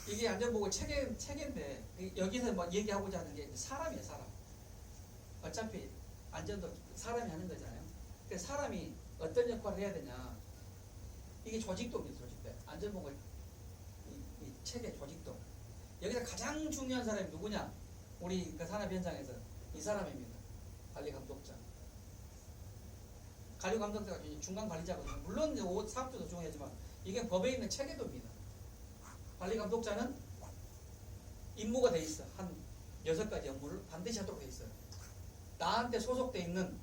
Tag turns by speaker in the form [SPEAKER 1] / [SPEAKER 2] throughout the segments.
[SPEAKER 1] 이게 안전보건 체계인데 여기서 뭐 얘기하고자 하는 게 사람이에요. 사람. 어차피 안전도 사람이 하는 거잖아요. 그래서 사람이 어떤 역할을 해야 되냐. 이게 조직도입니다. 조직도. 안전보건 이 체계 조직도. 여기서 가장 중요한 사람이 누구냐? 우리 그 산업 현장에서 이 사람입니다. 관리감독자. 관리감독자가 중간 관리자거든요. 물론 사업주도 중요하지만 이게 법에 있는 체계도입니다. 관리감독자는 임무가 돼 있어. 한 6가지 업무를 반드시 하도록 돼 있어요. 나한테 소속돼 있는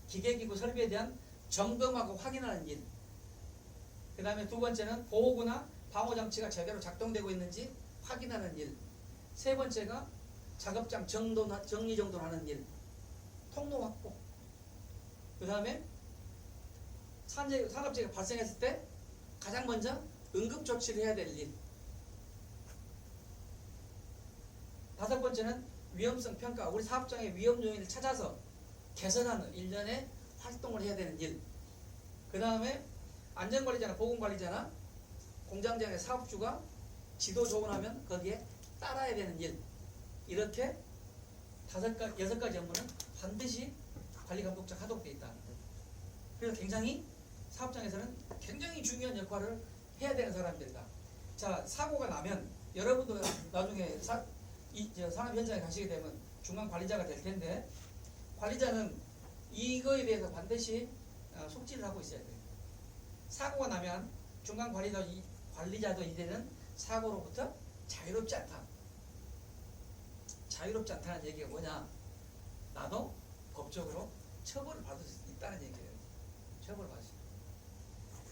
[SPEAKER 1] 기계기구 설비에 대한 점검하고 확인하는 일. 그 다음에 두 번째는 보호구나 방호장치가 제대로 작동되고 있는지 확인하는 일. 세 번째가 작업장 정리정돈하는 일. 통로 확보. 그 다음에 산업재해가 발생했을 때 가장 먼저 응급조치를 해야 될 일. 다섯 번째는 위험성 평가. 우리 사업장의 위험 요인을 찾아서 개선하는 일련의 활동을 해야 되는 일. 그 다음에 안전관리자나 보건관리자나 공장장의 사업주가 지도 조언하면 거기에 따라야 되는 일. 이렇게 6가지 업무는 반드시 관리감독자가 하도록 되어 있다. 그래서 굉장히 사업장에서는 굉장히 중요한 역할을 해야 되는 사람들이다. 자, 사고가 나면 여러분도 나중에 산업 현장에 가시게 되면 중간 관리자가 될 텐데, 관리자는 이거에 대해서 반드시 숙지를 하고 있어야 돼요. 사고가 나면 중간 관리자도 이제는 사고로부터 자유롭지 않다. 자유롭지 않다는 얘기가 뭐냐? 나도 법적으로 처벌을 받을 수 있다는 얘기예요. 처벌을 받을 수 있다.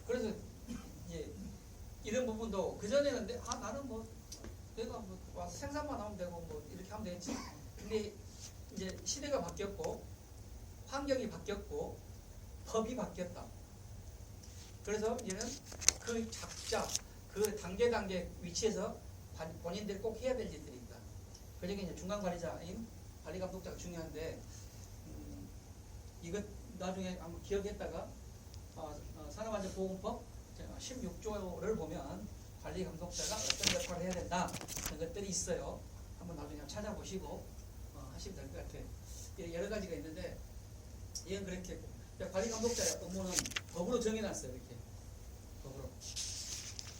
[SPEAKER 1] 그래서 이제 이런 부분도 그전에는 나는 뭐 내가 뭐 와서 생산만 하면 되고 뭐 이렇게 하면 되겠지. 근데 이제 시대가 바뀌었고 환경이 바뀌었고 법이 바뀌었다. 그래서 이제는 그 작자, 그 단계 위치에서 본인들이 꼭 해야 될 일들이 있다. 그 중에 이제 중간 관리자인 관리감독자가 중요한데, 이것 나중에 한번 기억했다가 산업안전보건법 16조를 보면 관리감독자가 어떤 역할을 해야 된다 그런 것들이 있어요. 한번 나중에 찾아보시고 하시면 될 것 같아요. 여러 가지가 있는데 이건 그렇게 관리감독자의 업무는 법으로 정해놨어요. 이렇게 법으로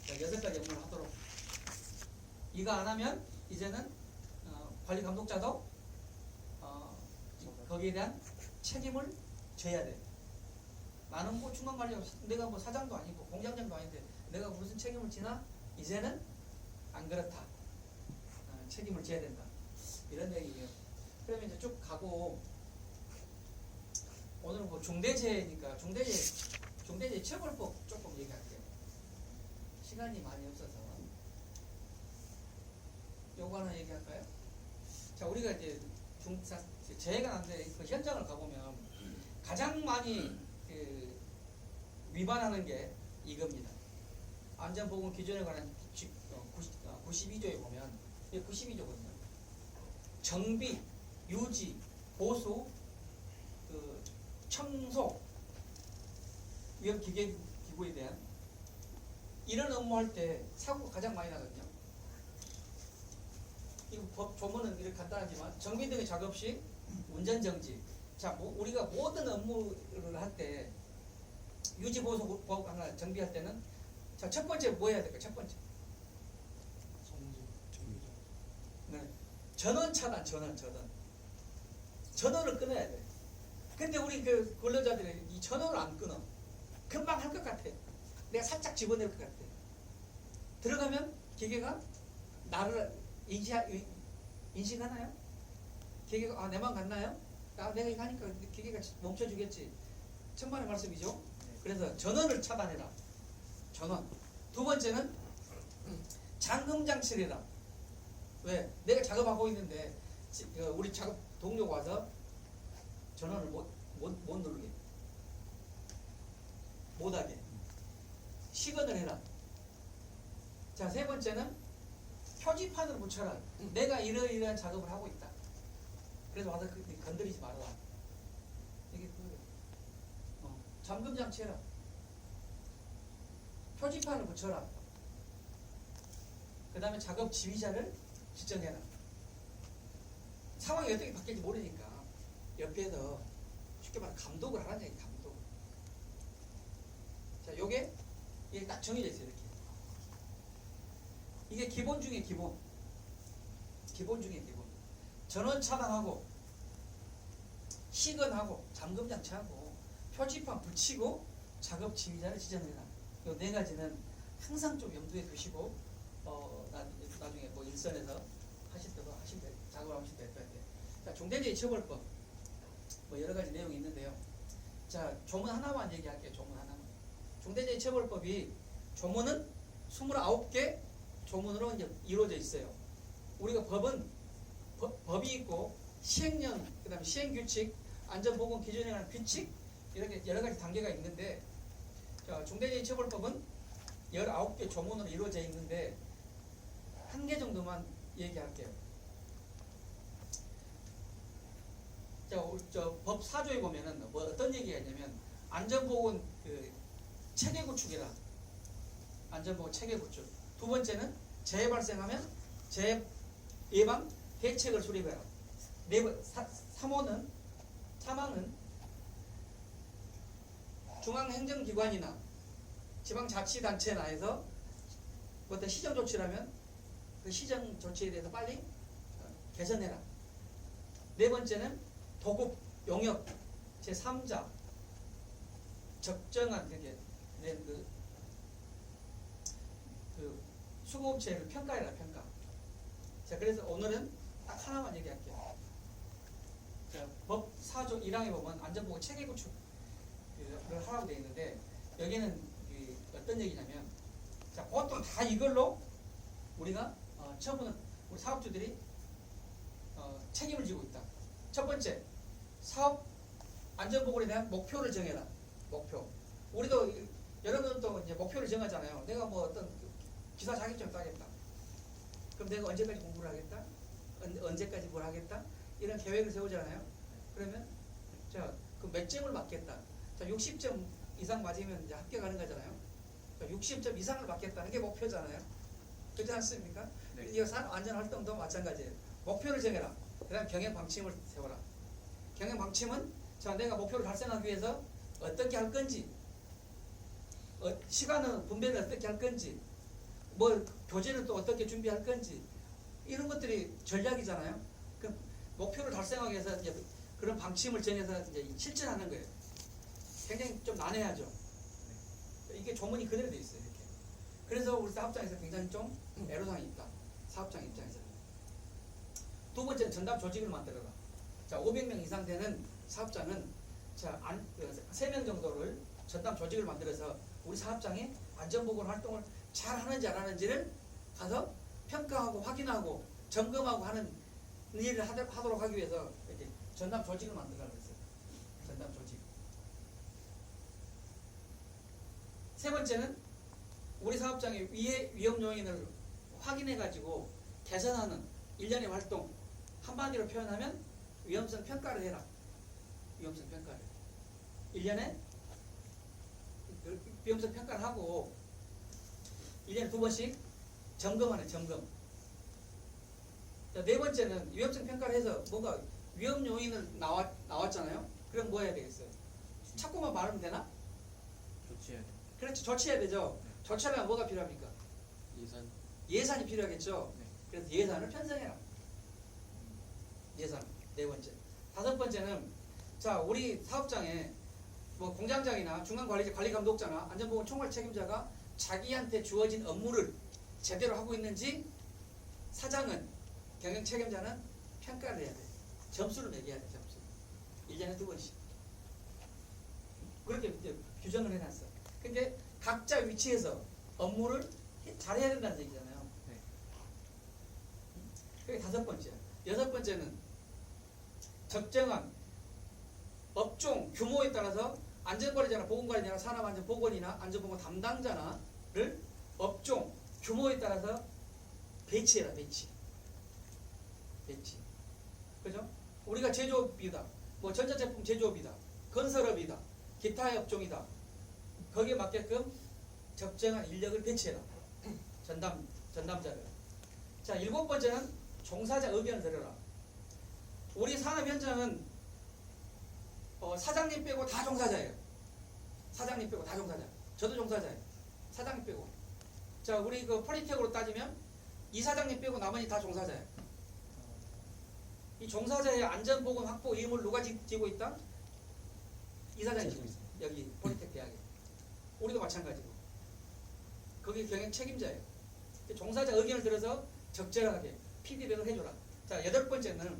[SPEAKER 1] 6가지 업무를 하도록. 이거 안 하면 이제는 관리감독자도 거기에 대한 책임을 져야 돼. 나는 뭐 중간관리자, 내가 뭐 사장도 아니고 공장장도 아닌데 내가 무슨 책임을 지나? 이제는 안 그렇다. 책임을 져야 된다. 이런 얘기예요. 그러면 이제 쭉 가고, 오늘은 뭐 중대재해니까 중대재해 처벌법 조금 얘기할게요. 시간이 많이 없어서 요거 하나 얘기할까요? 자, 우리가 이제 재해가 났는데 그 현장을 가보면 가장 많이 위반하는 게 이겁니다. 안전보건 기준에 관한 92조에 보면, 이게 92조거든요. 정비, 유지, 보수, 청소, 위험기계기구에 대한 이런 업무할 때 사고가 가장 많이 나거든요. 이 법 조문은 이렇게 간단하지만 정비 등의 작업 시 운전정지. 자, 우리가 모든 업무를 할 때 유지 보수 법 하나 정비할 때는, 자, 첫 번째 뭐 해야 될까? 첫 번째 네. 전원 차단. 전원을 끊어야 돼. 근데 우리 그 근로자들이 이 전원을 안 끊어. 금방 할 것 같아. 내가 살짝 집어낼 것 같아. 들어가면 기계가 나를 인식하나요? 기계가 내만 갔나요? 내가 이거 하니까 기계가 멈춰주겠지. 천만의 말씀이죠. 그래서 전원을 차단해라. 전원. 두 번째는 잠금 장치를 해라. 왜? 내가 작업하고 있는데 우리 작업 동료가 와서 전원을 못 누르게, 못하게 시건을 해라. 자, 세 번째는 표지판을 붙여라. 내가 이러이러한 작업을 하고 있다. 그래서 와서 건드리지 말아라. 이게 잠금 장치 해라. 표지판을 붙여라. 그 다음에 작업 지휘자를 지정해라. 상황이 어떻게 바뀔지 모르니까 옆에서 쉽게 말해 감독을 하라는 얘기, 감독. 자, 요게 이게 딱 정해져 있어요. 이렇게. 이게 기본 중에 기본. 기본 중에 기본. 전원 차단하고 시건하고 잠금 장치하고 표지판 붙이고 작업 지휘자를 지정해라. 요 네 가지는 항상 좀 염두에 두시고 나중에 뭐 일선에서 작업하실 때 될 건데. 자, 중대재해 처벌법 뭐 여러 가지 내용이 있는데요. 자, 조문 하나만 얘기할게요. 조문 하나만. 중대재해 처벌법이 조문은 29개 조문으로 이제 이루어져 있어요. 우리가 법이 있고 시행령, 그다음에 시행규칙, 안전보건 기준에 관한 규칙 이렇게 여러 가지 단계가 있는데, 자, 중대재해 처벌법은 19개 조문으로 이루어져 있는데 한 개 정도만 얘기할게요. 법 4조에 보면은 뭐 어떤 얘기가 있냐면 안전보건 체계 구축이라. 안전보건 체계 구축. 두 번째는 재해 발생하면 재해 예방 대책을 수립해라. 3호는 사망은 중앙행정기관이나 지방자치단체나에서 어떤 시정조치라면 그 시정조치에 대해서 빨리 개선해라. 네 번째는 도급, 용역, 제3자 적정한 그 수고업체를 평가해라, 평가. 자, 그래서 오늘은 딱 하나만 얘기할게요. 자, 법 4조 1항에 보면 안전보건 체계 구축을 하라고 되어 있는데, 여기는 어떤 얘기냐면, 자, 보통 다 이걸로 우리가 처음부터 우리 사업주들이 책임을 지고 있다. 첫 번째, 사업 안전보건에 대한 목표를 정해라. 목표. 우리도 여러분도 이제 목표를 정하잖아요. 내가 뭐 어떤 기사 자격증을 따겠다. 그럼 내가 언제까지 공부를 하겠다? 언제까지 뭘 하겠다? 이런 계획을 세우잖아요. 그러면 자, 그 몇 점을 맞겠다. 자, 60점 이상 맞으면 이제 합격하는 거잖아요. 60점 이상을 맞겠다는 게 목표잖아요. 그렇지 않습니까?
[SPEAKER 2] 네.
[SPEAKER 1] 이 산업 안전 활동도 마찬가지예요. 목표를 정해라. 그다음 경영 방침을 세워라. 경영 방침은 자, 내가 목표를 달성하기 위해서 어떻게 할 건지, 시간은 분배를 어떻게 할 건지, 뭐 교재는 또 어떻게 준비할 건지, 이런 것들이 전략이잖아요. 그 목표를 달성하기 위해서 이제 그런 방침을 정해서 이제 실천하는 거예요. 굉장히 좀 난해하죠. 이게 조문이 그대로 돼 있어요. 이렇게. 그래서 우리 사업장에서 굉장히 좀 애로사항이 있다. 사업장 입장에서는. 두 번째는 전담 조직을 만들어라. 자, 500명 이상 되는 사업장은 자, 3명 정도를 전담 조직을 만들어서 우리 사업장의 안전보건 활동을 잘 하는지 안 하는지를 가서 평가하고 확인하고 점검하고 하는 일을 하도록 하기 위해서 이렇게 전담 조직을 만들라고 했어요. 전담 조직. 세 번째는 우리 사업장의 위험 요인을 확인해 가지고 개선하는 일련의 활동, 한마디로 표현하면 위험성 평가를 해라. 위험성 평가를. 1년에 위험성 평가를 하고 1년에 2번씩 점검하는 점검. 자, 네 번째는 위험성 평가를 해서 뭔가 위험 요인을 나왔잖아요. 그럼 뭐 해야 되겠어요? 자꾸만 말하면 되나?
[SPEAKER 2] 조치해야 돼.
[SPEAKER 1] 그렇죠. 조치해야 되죠. 조치하려면 뭐가 필요합니까? 예산이 필요하겠죠.
[SPEAKER 2] 네.
[SPEAKER 1] 그래서 예산을 편성해라. 예산. 네 번째. 다섯 번째는 자, 우리 사업장에 뭐 공장장이나 중간관리자, 관리감독자나 안전보건 총괄 책임자가 자기한테 주어진 업무를 제대로 하고 있는지 사장은, 경영 책임자는 평가를 해야 돼. 점수를 매겨야 돼. 점수. 1년에 2번씩. 그렇게 이제 규정을 해놨어. 근데 각자 위치에서 업무를 잘해야 된다는 얘기잖아요.
[SPEAKER 2] 네.
[SPEAKER 1] 그게 다섯 번째야. 여섯 번째는 적정한 업종 규모에 따라서 안전관리자나 보건관리자나 산업안전보건이나 안전보건 담당자나를 업종 규모에 따라서 배치해라. 배치. 그죠? 우리가 제조업이다. 뭐 전자제품 제조업이다. 건설업이다. 기타의 업종이다. 거기에 맞게끔 적정한 인력을 배치해라. 전담자를. 자, 7번째는 종사자 의견을 들어라. 우리 산업 현장은 사장님 빼고 다 종사자예요. 사장님 빼고 다 종사자. 저도 종사자예요. 사장님 빼고. 자, 우리 그 포리텍으로 따지면 이사장님 빼고 나머지 다 종사자예요. 이 종사자의 안전보건 확보 의무를 누가 지고 있다? 이사장이 지고 있어요. 여기 포리텍 대학에. 우리도 마찬가지고. 거기 경영 책임자예요. 종사자 의견을 들어서 적절하게 피드백을 해줘라. 자, 8번째는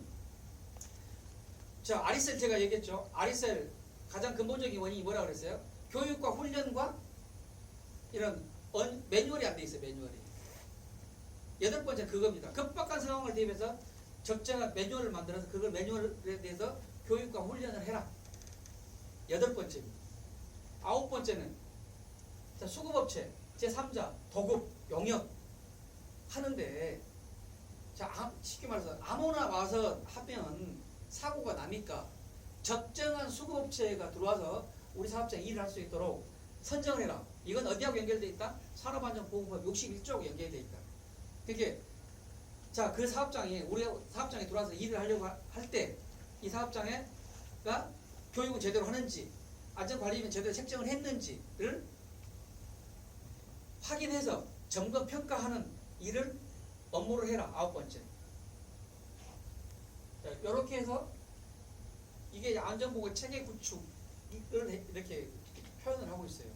[SPEAKER 1] 자, 아리셀 제가 얘기했죠. 아리셀 가장 근본적인 원인이 뭐라 그랬어요? 교육과 훈련과 이런 매뉴얼이 안 돼 있어요. 매뉴얼이. 8번째 그겁니다. 급박한 상황을 대비해서 적절한 매뉴얼을 만들어서 그걸 매뉴얼에 대해서 교육과 훈련을 해라. 8번째입니다. 9번째는 자, 수급업체 제3자 도급 용역 하는데 자, 쉽게 말해서 아무나 와서 하면 사고가 나니까 적정한 수급업체가 들어와서 우리 사업장에 일을 할 수 있도록 선정을 해라. 이건 어디하고 연결되어 있다? 산업안전보건법 61조하고 연결되어 있다. 그게 자, 그 사업장이 우리 사업장에 들어와서 일을 하려고 할 때 이 사업장에가 교육은 제대로 하는지 안전관리면 제대로 책정을 했는지를 확인해서 점검 평가하는 일을 업무를 해라. 9번째. 자, 이렇게 해서 이게 안전보건 체계 구축을 이렇게 표현을 하고 있어요.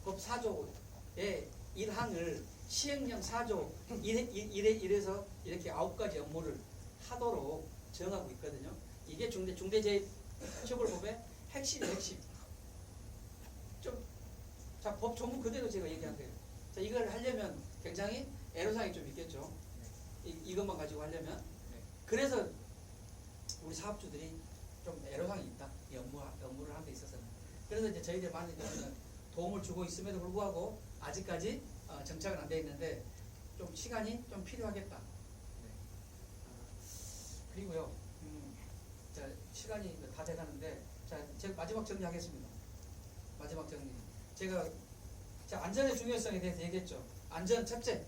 [SPEAKER 1] 법 4조의 1항을 시행령 4조 1에서 이렇게 9가지 업무를 하도록 정하고 있거든요. 이게 중대재해처벌법의 핵심이 핵심. 자, 법 전문 그대로 제가 얘기한 거예요. 자, 이걸 하려면 굉장히 애로사항이 좀 있겠죠. 이것만 가지고 하려면. 그래서 우리 사업주들이 좀 애로사항이 있다. 이 업무를 하는 데 있어서는. 그래서 이제 저희들 많이 도움을 주고 있음에도 불구하고 아직까지 정착은 안 돼 있는데 좀 시간이 좀 필요하겠다. 그리고요, 자, 시간이 다 돼가는데, 자, 제가 마지막 정리하겠습니다. 마지막 정리. 제가 자, 안전의 중요성에 대해서 얘기했죠. 안전 첫째,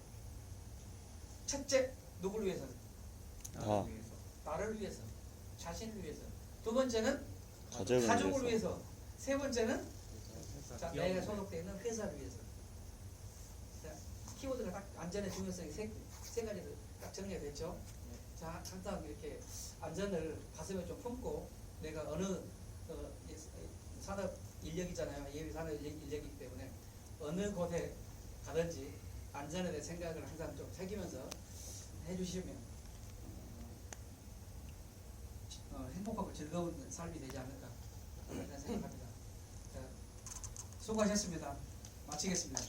[SPEAKER 1] 누구를 위해서? 나를 위해서, 자신을 위해서. 두 번째는 가족을 위해서. 세 번째는 자, 내가 소속되어 있는 회사를 위해서. 자, 키워드가 딱 안전의 중요성이 세 가지로 딱 정리가 됐죠. 자, 항상 이렇게 안전을 가슴에 좀 품고 내가 어느 산업 인력이잖아요. 예비 산업 인력이기 때문에 어느 곳에 가든지 안전에 대한 생각을 항상 좀 새기면서 해주시면 행복하고 즐거운 삶이 되지 않을까 생각합니다. 자, 수고하셨습니다. 마치겠습니다.